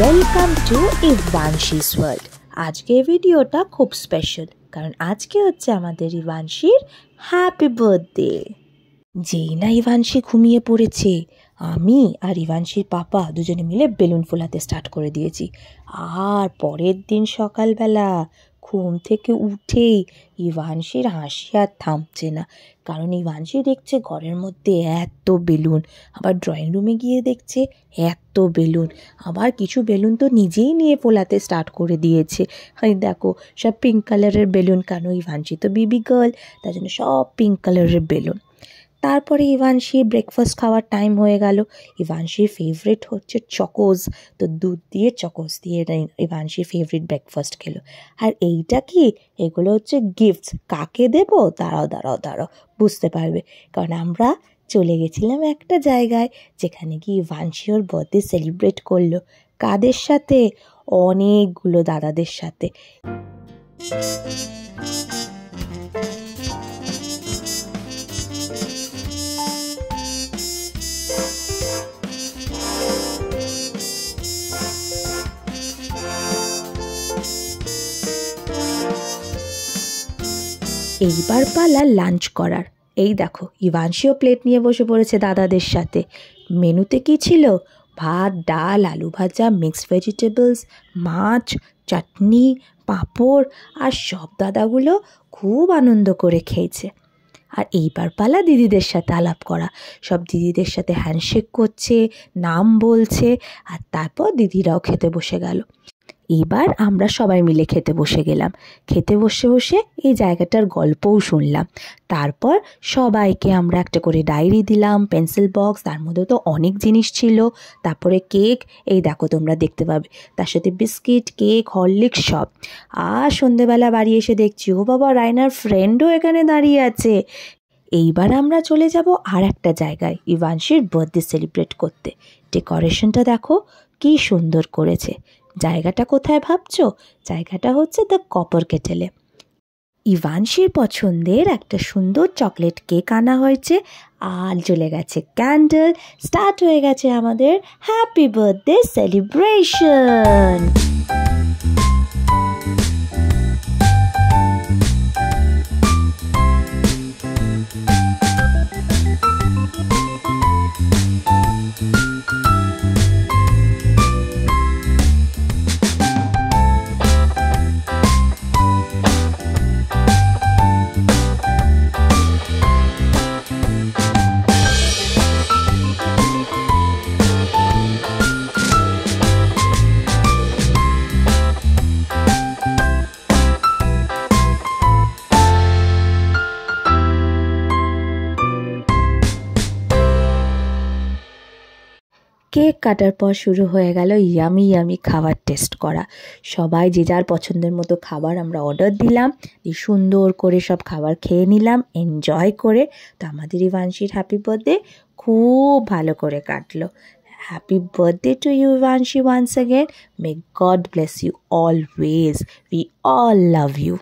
Welcome to ইভানশিস world. আজকের ভিডিওটা খুব স্পেশাল, কারণ আজকে হচ্ছে আমাদের ইভানশির হ্যাপি বার্থডে। যেই না ইভানশি ঘুমিয়ে পড়েছে, আমি আর ইভানশির পাপা দুজনে মিলে বেলুন ফোলাতে স্টার্ট করে দিয়েছি। আর পরের দিন সকালবেলা ঘুম থেকে উঠেই ইভানশির হাসি আর থামছে না, কারণ ইভানশি দেখছে ঘরের মধ্যে এত বেলুন, আবার ড্রয়িং রুমে গিয়ে দেখছে এত বেলুন, আবার কিছু বেলুন তো নিজেই নিয়ে ফোলাতে স্টার্ট করে দিয়েছে। এই দেখো সব পিঙ্ক কালারের বেলুন, কারণ ইভানশি তো বেবি গার্ল, তার জন্য সব পিঙ্ক কালারের বেলুন। তারপরে ইভানশির ব্রেকফাস্ট খাওয়ার টাইম হয়ে গেল। ইভানশির ফেভারিট হচ্ছে চকোস, তো দুধ দিয়ে চকোস দিয়ে ইভানশির ফেভারিট ব্রেকফাস্ট খেলো। আর এইটা কি, এগুলো হচ্ছে গিফটস। কাকে দেবো দাঁড়াও বুঝতে পারবে, কারণ আমরা চলে গেছিলাম একটা জায়গায় যেখানে কি ইভানশি ওর বার্থডে সেলিব্রেট করলো। কাদের সাথে? অনেকগুলো দাদাদের সাথে। এইবার পালা লাঞ্চ করার। এই দেখো ইভানশিও প্লেট নিয়ে বসে পড়েছে দাদাদের সাথে। মেনুতে কি ছিল? ভাত, ডাল, আলু ভাজা, মিক্সড ভেজিটেবলস, মাছ, চাটনি, পাঁপড়, আর সব দাদাগুলো খুব আনন্দ করে খেয়েছে। আর এইবার পালা দিদিদের সাথে আলাপ করা। সব দিদিদের সাথে হ্যান্ডশেক করছে, নাম বলছে, আর তারপর দিদিরাও খেতে বসে গেল। এবার আমরা সবাই মিলে খেতে বসে গেলাম। খেতে বসে বসে এই জায়গাটার গল্পও শুনলাম। তারপর সবাইকে আমরা একটা করে ডায়েরি দিলাম, পেন্সিল বক্স, তার মধ্যে তো অনেক জিনিস ছিল। তারপরে কেক, এই দেখো তোমরা দেখতে পাবে, তার সাথে বিস্কিট, কেক, হরলিক্স সব। আর সন্ধেবেলা বাড়ি এসে দেখছি, ও বাবা, রায়নার ফ্রেন্ডও এখানে দাঁড়িয়ে আছে। এইবার আমরা চলে যাব আর একটা জায়গায় ইভানশির বার্থডে সেলিব্রেট করতে। ডেকোরেশনটা দেখো কি সুন্দর করেছে। জায়গাটা কোথায় ভাবছো? জায়গাটা হচ্ছে দ্য কপার কেটেলে। ইভানশির পছন্দের একটা সুন্দর চকলেট কেক আনা হয়েছে, আর চলে গেছে ক্যান্ডেল। স্টার্ট হয়ে গেছে আমাদের হ্যাপি বার্থডে সেলিব্রেশন। কেক কাটার পর শুরু হয়ে গেল ইয়ামি খাবার টেস্ট করা। সবাই যে যার পছন্দের মতো খাবার আমরা অর্ডার দিলাম, দিয়ে সুন্দর করে সব খাবার খেয়ে নিলাম এনজয় করে। তো আমাদের ইভানশির হ্যাপি বার্থডে খুব ভালো করে কাটলো। Happy birthday to you Ivanshi once again. May God bless you always. We all love you.